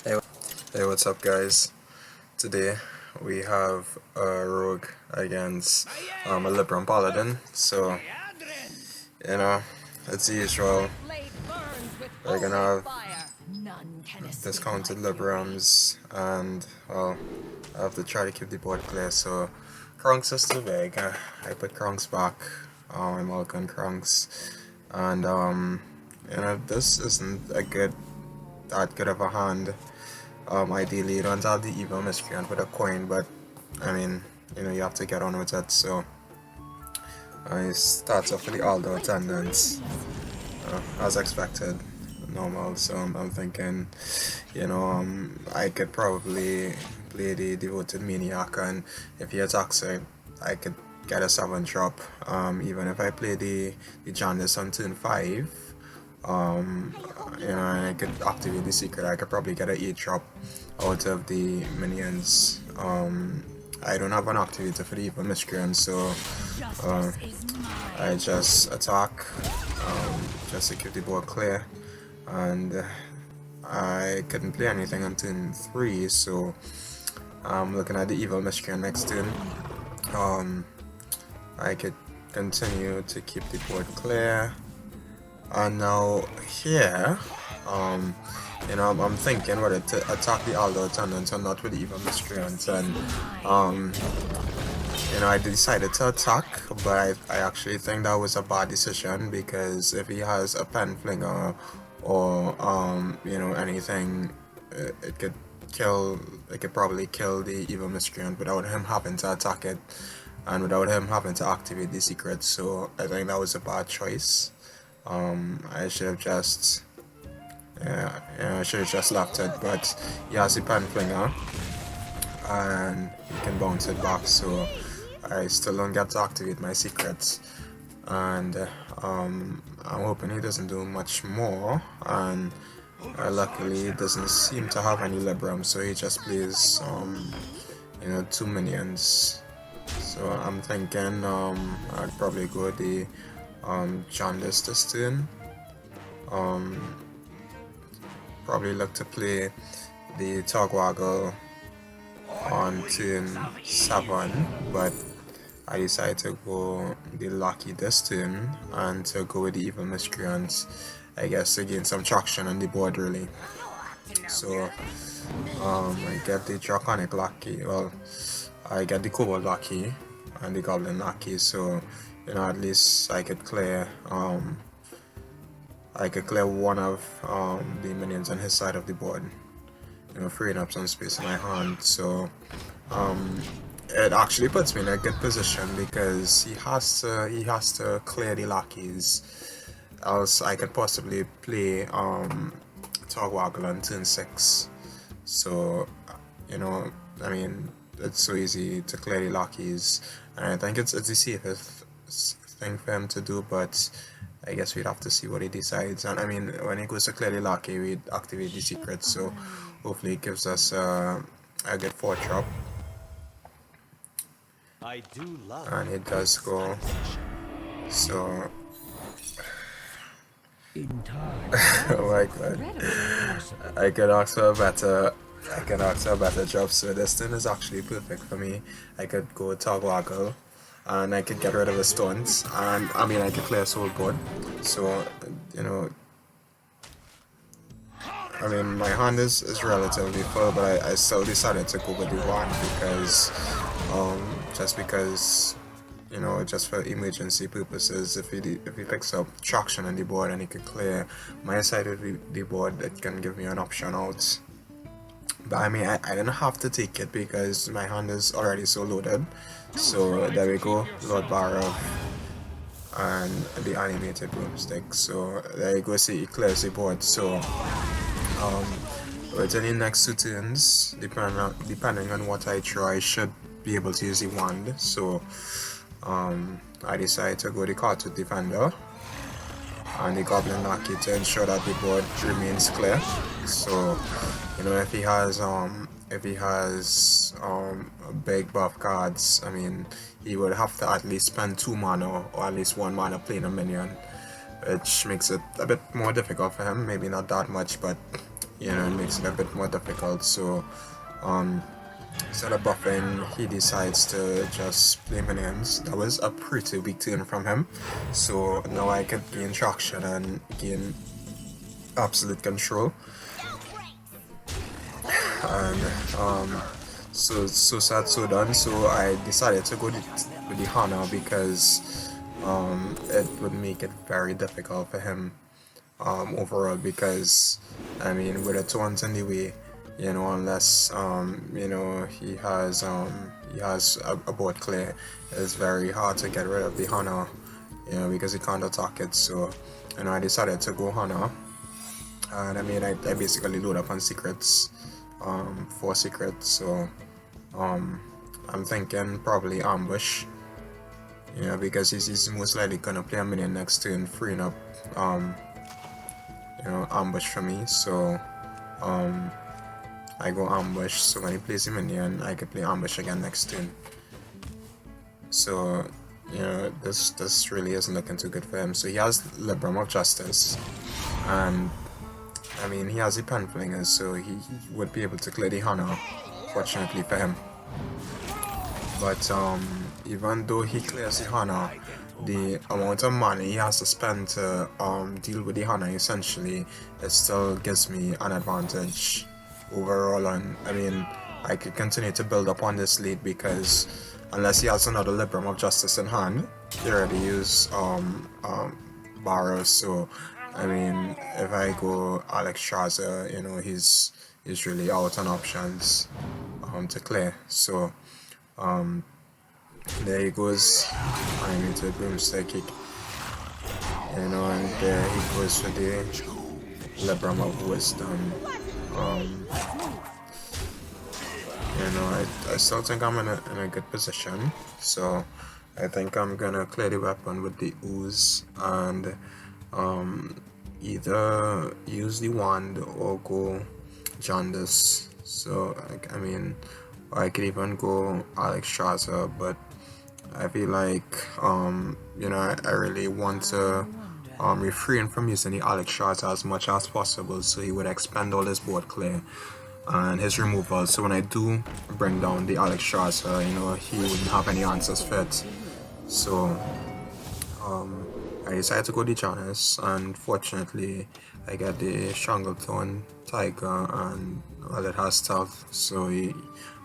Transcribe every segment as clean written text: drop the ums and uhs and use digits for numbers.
Hey, hey, what's up, guys? Today we have a rogue against a Libram Paladin. So, you know, it's the usual. We're gonna have discounted Librams, and well, I have to try to keep the board clear. So, Krunks is too big. I put Krunks back. I'm all gun Krunks, and this isn't that good of a hand. Ideally, you don't have the evil miscreant with a coin, but I mean, you have to get on with it. So I start off with the Aldo attendance, as expected, normal. So I'm thinking, I could probably play the devoted maniac, and if he attacks it, I could get a 7 drop. Even if I play the Jaundice on turn 5. And I could activate the secret, I could probably get an 8 drop out of the minions. I don't have an activator for the evil miscreant, so I just attack, just to keep the board clear, and I couldn't play anything on turn 3, so I'm looking at the evil miscreant next turn. I could continue to keep the board clear. And now here, I'm thinking whether to attack the Aldo attendant or not with the evil miscreant, and I decided to attack, but I actually think that was a bad decision, because if he has a pen flinger or anything, it could probably kill the evil miscreant without him having to attack it and without him having to activate the secret. So I think that was a bad choice. I should have just left it, but he has the pen flinger and he can bounce it back, so I still don't get to activate my secrets, and I'm hoping he doesn't do much more, and luckily he doesn't seem to have any Libram, so he just plays 2 minions. So I'm thinking I'd probably go the Jaundice this turn. Probably look to play the Togwaggle on turn 7, but I decided to go the Lucky this turn and to go with the Evil Miscreant, I guess, to gain some traction on the board, really. So I get the Draconic Lucky, well, I get the Kobold Lucky and the Goblin Lucky, so at least I could clear one of the minions on his side of the board, freeing up some space in my hand. So it actually puts me in a good position, because he has to clear the lackeys, else I could possibly play Togwaggle on turn 6. So I mean, it's so easy to clear the lackeys, and I think it's the safest thing for him to do, but I guess we'd have to see what he decides. And I mean, when he goes to clear the lackey, we'd activate the secret, so hopefully it gives us a good 4 drop. And it does go, so oh my god, I can ask for a better job. So this thing is actually perfect for me. I could go Togwaggle, and I could get rid of the stones, and I mean I could clear soul board. So I mean my hand is relatively full, but I still decided to go with the wand, because just for emergency purposes, if he picks up traction on the board and he could clear my side of the board, it can give me an option out. But I mean, I didn't have to take it, because my hand is already so loaded. So there we go, Lord Barrow and the animated broomstick. So there you go, see, it clears the board. So within the next 2 turns, depending on what I try, I should be able to use the wand. So I decided to go the Cartooth Defender and the Goblin Lucky to ensure that the board remains clear. So if he has big buff cards, I mean, he would have to at least spend 2 mana or at least 1 mana playing a minion, which makes it a bit more difficult for him. Maybe not that much, but you know, it makes it a bit more difficult. So instead of buffing, he decides to just play minions. That was a pretty big turn from him. So now I could gain traction and gain absolute control. And so sad, so done. So I decided to go with the Hana because it would make it very difficult for him overall, because I mean, with the taunts in the way, you know, unless you know, he has a board clear, it's very hard to get rid of the Hana, you know, because he can't attack it. So, you know, I decided to go Hana, and I mean, I basically load up on secrets, 4 secrets. So I'm thinking probably ambush, you know, because he's most likely gonna play a minion next turn, freeing up you know, ambush for me. So I go ambush, so when he plays a minion, I can play ambush again next turn. So, you know, this really isn't looking too good for him. So he has Libram of Justice, and I mean, he has the pen flingers, so he would be able to clear the Hana, fortunately for him. But even though he clears the Hana, the amount of money he has to spend to deal with the Hana, essentially, it still gives me an advantage overall. And I mean, I could continue to build up on this lead, because unless he has another Libram of Justice in hand, he already used Barrows. So I mean, if I go Alex Straza, you know, he's really out on options to clear. So there he goes, I'm into Broomstick kick, you know, and there he goes for the Libram of Wisdom. You know, I still think I'm in a good position, so I think I'm gonna clear the weapon with the Ooze and either use the wand or go Jaundice. So I mean, I could even go Alex Straza, but I feel like you know, I really want to refrain from using the Alex Straza as much as possible, so he would expend all his board clear and his removal. So when I do bring down the Alex Straza, you know, he wouldn't have any answers fit. So I decided to go the Janus, and fortunately I get the Strangleton Tiger, and well, it has stealth, so he,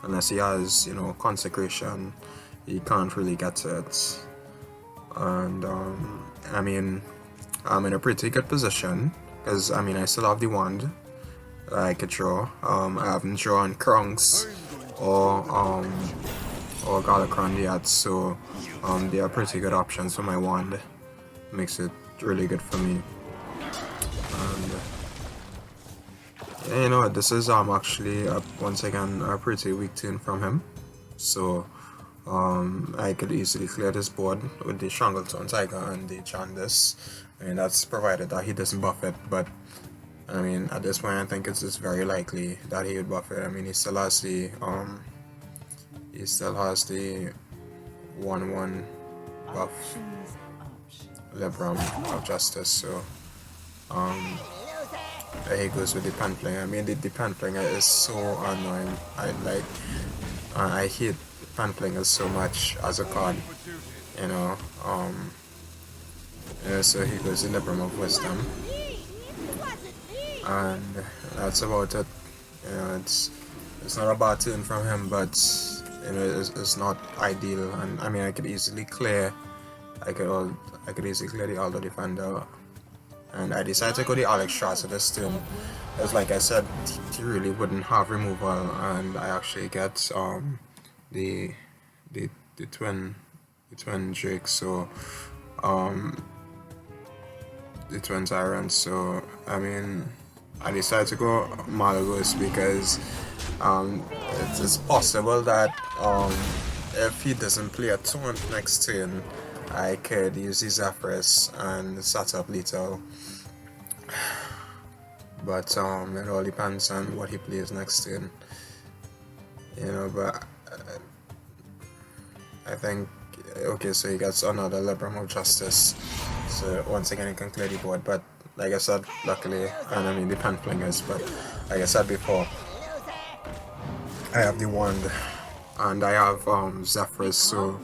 unless he has, you know, Consecration, he can't really get to it. And I mean, I'm in a pretty good position, because I mean, I still have the wand I could draw. I haven't drawn Krunks or Galakron yet, so they are pretty good options for my wand. Makes it really good for me. And yeah, you know, this is actually once again a pretty weak turn from him. So I could easily clear this board with the Strangleton Tiger and the Jaundice. I mean, that's provided that he doesn't buff it, but I mean, at this point I think it's just very likely that he would buff it. I mean, he still has the 1/1 buff Libram of Justice, so there he goes with the pen flinger. I mean, the pen flinger is so annoying. I hate pen flingers so much as a card, you know. Yeah, so he goes in Libram of Wisdom, and that's about it. You know, it's not a bad turn from him, but you know, it's not ideal. And I mean, I could easily clear. I could easily clear the Aldo Defender, and I decided to go the Alex Straza this turn. Because like I said, he really wouldn't have removal, and I actually get the twin Drake, so the twin Tyrants. So I mean, I decided to go Malagos because it is possible that if he doesn't play a taunt next turn, I could use his Zephyrs and set up Lethal. But it all depends on what he plays next turn, you know. But I think, okay, so he gets another Libram of Justice, so once again he can clear the board. But like I said, luckily, and I mean the pen flingers, but like I said before, I have the wand, and I have Zephyrus, so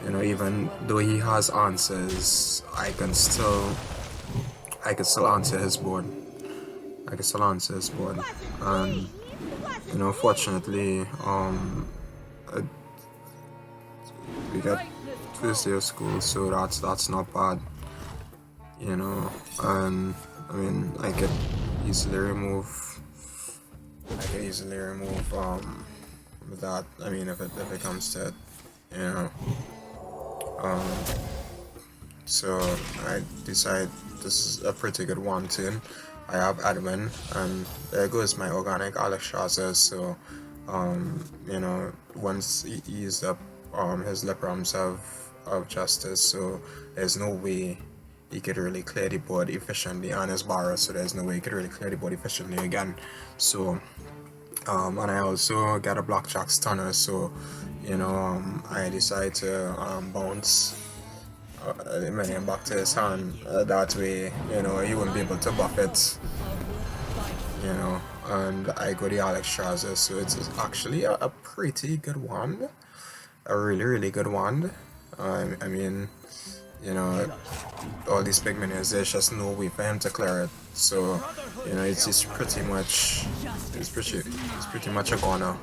you know, even though he has answers, I can still answer his board. I can still answer his board, and you know, fortunately, uh, we got first year of school, so that's not bad, you know, and I mean, easily remove, I can easily remove that. I mean, if it comes to it, you know, um, so I decide this is a pretty good one too. I have admin, and there goes my organic Alex Shaza. So, you know, once he used up his Librams of justice, so there's no way he could really clear the board efficiently on his Barra, so there's no way he could really clear the board efficiently again. So, and I also got a Blackjack Stunner, so, you know, I decided to bounce Minion back to his hand. That way, you know, he wouldn't be able to buff it, you know, and I go the Alex Shaza, so it's actually a pretty good wand, a really good wand. I mean, you know, all these big minions, there's just no way for him to clear it, so you know, it's pretty much a goner,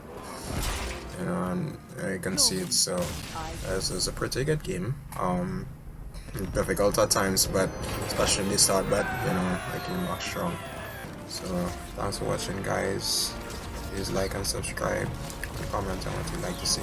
you know, and you can see it. So it's a pretty good game. Difficult at times, but especially in the start, but you know, I came back strong. So thanks for watching, guys. Please like and subscribe and comment on what you'd like to see.